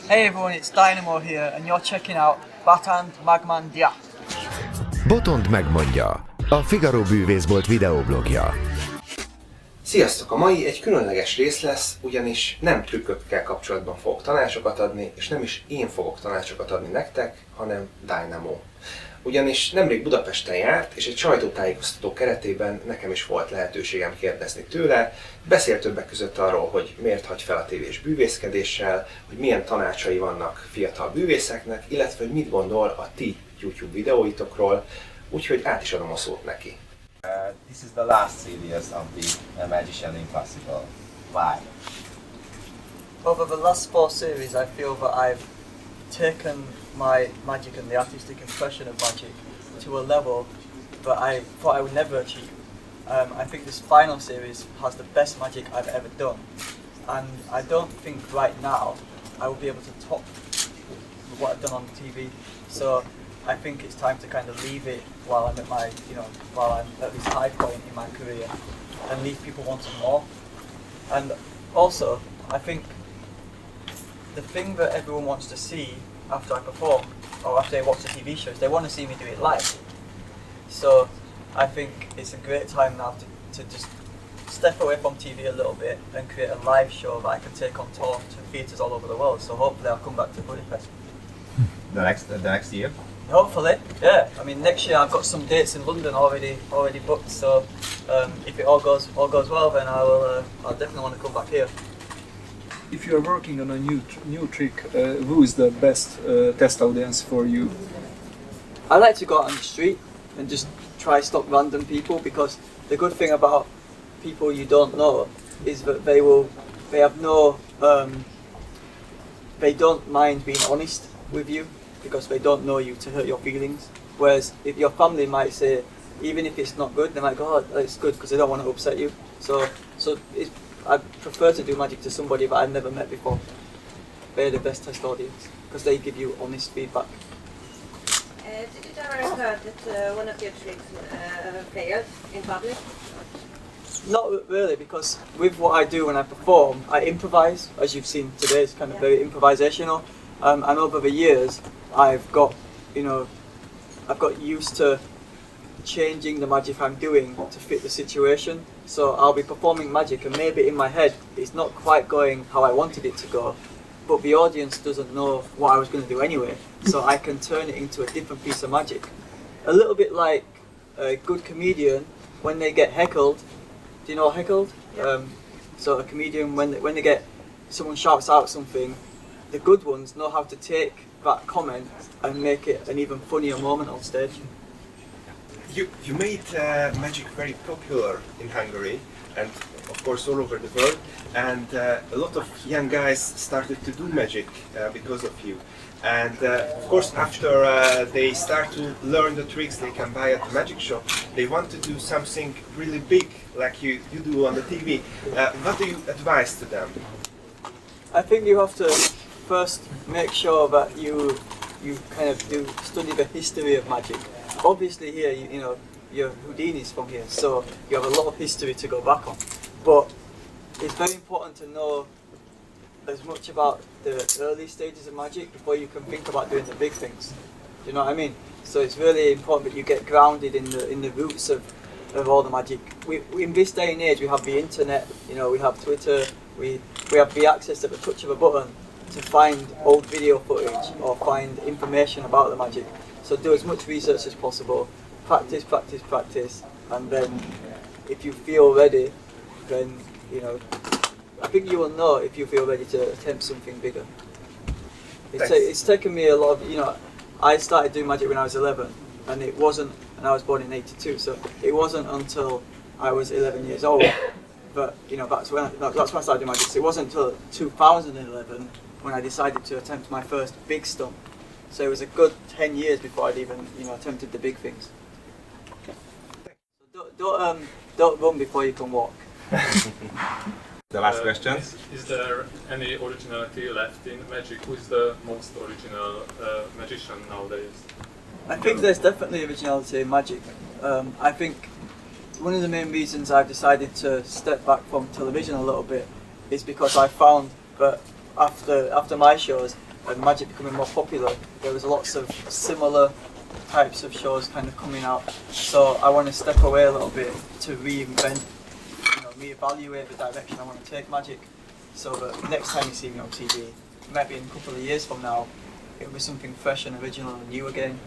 Hey everyone, it's Dynamo here and you're checking out megmondja. Botond megmondja, a Figaro bűvészbolt videoblogja. Sziasztok! A mai egy különleges rész lesz, ugyanis nem trükkökkel kapcsolatban fogok tanácsokat adni, és nem is én fogok tanácsokat adni nektek, hanem Dynamo. Ugyanis nemrég Budapesten járt, és egy sajtótájékoztató keretében nekem is volt lehetőségem kérdezni tőle. Beszélt többek között arról, hogy miért hagy fel a tévés bűvészkedéssel, hogy milyen tanácsai vannak fiatal bűvészeknek, illetve hogy mit gondol a ti YouTube videóitokról, úgyhogy át is adom a szót neki. This is the last series of the Magician in Classical. Why? Over the last 4 series I feel that I've taken my magic and the artistic impression of magic to a level that I thought I would never achieve. I think this final series has the best magic I've ever done, and I don't think right now I will be able to top what I've done on TV. So I think it's time to kind of leave it while I'm at my, while I'm at this high point in my career, and leave people wanting more. And also, I think the thing that everyone wants to see after I perform, or after they watch the TV shows, they want to see me do it live. So I think it's a great time now to just step away from TV a little bit and create a live show that I can take on tour to theatres all over the world. So hopefully I'll come back to Budapest. The next year? Hopefully, yeah. I mean, next year I've got some dates in London already booked. So if it all goes well, then I'll definitely want to come back here. If you are working on a new trick, who is the best test audience for you? I like to go out on the street and just try stop random people, because the good thing about people you don't know is that they don't mind being honest with you, because they don't know you to hurt your feelings. Whereas if your family might say, even if it's not good, they might go, oh, it's good, because they don't want to upset you. So I prefer to do magic to somebody that I've never met before. They're the best test audience, because they give you honest feedback. Did it ever occur that one of your tricks failed in public? Not really, because with what I do when I perform, I improvise. As you've seen today, it's kind of very improvisational. And over the years, I've got used to changing the magic I'm doing to fit the situation. So I'll be performing magic, and maybe in my head it's not quite going how I wanted it to go, but the audience doesn't know what I was going to do anyway, so I can turn it into a different piece of magic. A little bit like a good comedian when they get heckled. Do you know heckled? Yeah. So a comedian, when they get, someone shouts out something, the good ones know how to take that comment and make it an even funnier moment on stage. You made magic very popular in Hungary and of course all over the world, and a lot of young guys started to do magic because of you. And of course after they start to learn the tricks they can buy at the magic shop, they want to do something really big like you do on the TV. What do you advise to them? I think you have to first make sure that you kind of study the history of magic. Obviously here, you're Houdini's from here, so you have a lot of history to go back on. But it's very important to know as much about the early stages of magic before you can think about doing the big things. Do you know what I mean? So it's really important that you get grounded in the roots of all the magic. In this day and age, we have the internet, we have Twitter, we have the access at the touch of a button to find old video footage or find information about the magic. So do as much research as possible, practice, practice, practice, and then if you feel ready, then I think you will know if you feel ready to attempt something bigger. It's taken me a lot of, I started doing magic when I was 11, and I was born in '82, so it wasn't until I was 11 years old that, that's when I started doing magic. So it wasn't until 2011 when I decided to attempt my first big stunt. So it was a good 10 years before I'd even, attempted the big things. So don't run before you can walk. The last question. Is there any originality left in magic? Who is the most original magician nowadays? I think there's definitely originality in magic. I think one of the main reasons I've decided to step back from television a little bit is because I found that after my shows, and magic becoming more popular, there was lots of similar types of shows kind of coming out. So I want to step away a little bit to reinvent, reevaluate the direction I want to take magic, so that next time you see me on TV, maybe in a couple of years from now, it'll be something fresh and original and new again.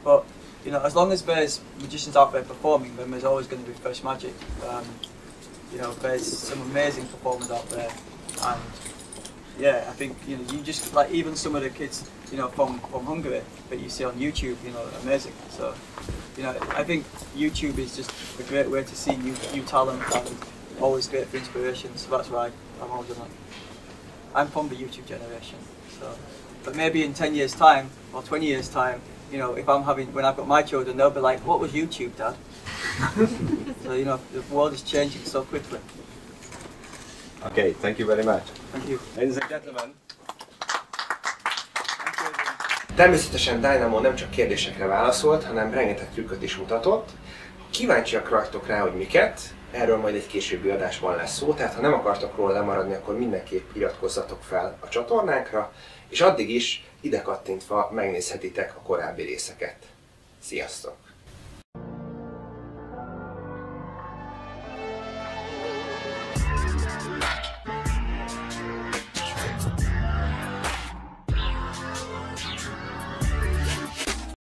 But as long as there's magicians out there performing, then there's always going to be fresh magic. There's some amazing performers out there, and yeah, I think you just like even some of the kids from Hungary that you see on YouTube, amazing. So I think YouTube is just a great way to see new talent and always great for inspiration. So that's why I'm always done it. I'm from the YouTube generation, so but maybe in 10 years time or 20 years time, if when I've got my children, they'll be like, "What was YouTube, Dad?" So the world is changing so quickly. Okay, thank you very much. Thank you. Ladies and gentlemen. Természetesen Dynamo nem csak kérdésekre válaszolt, hanem rengeteg trükköt is mutatott. Kíváncsiak vagytok rá, hogy miket, erről majd egy későbbi adásban lesz szó, tehát ha nem akartok róla lemaradni, akkor mindenképp iratkozzatok fel a csatornánkra, és addig is ide kattintva megnézhetitek a korábbi részeket. Sziasztok!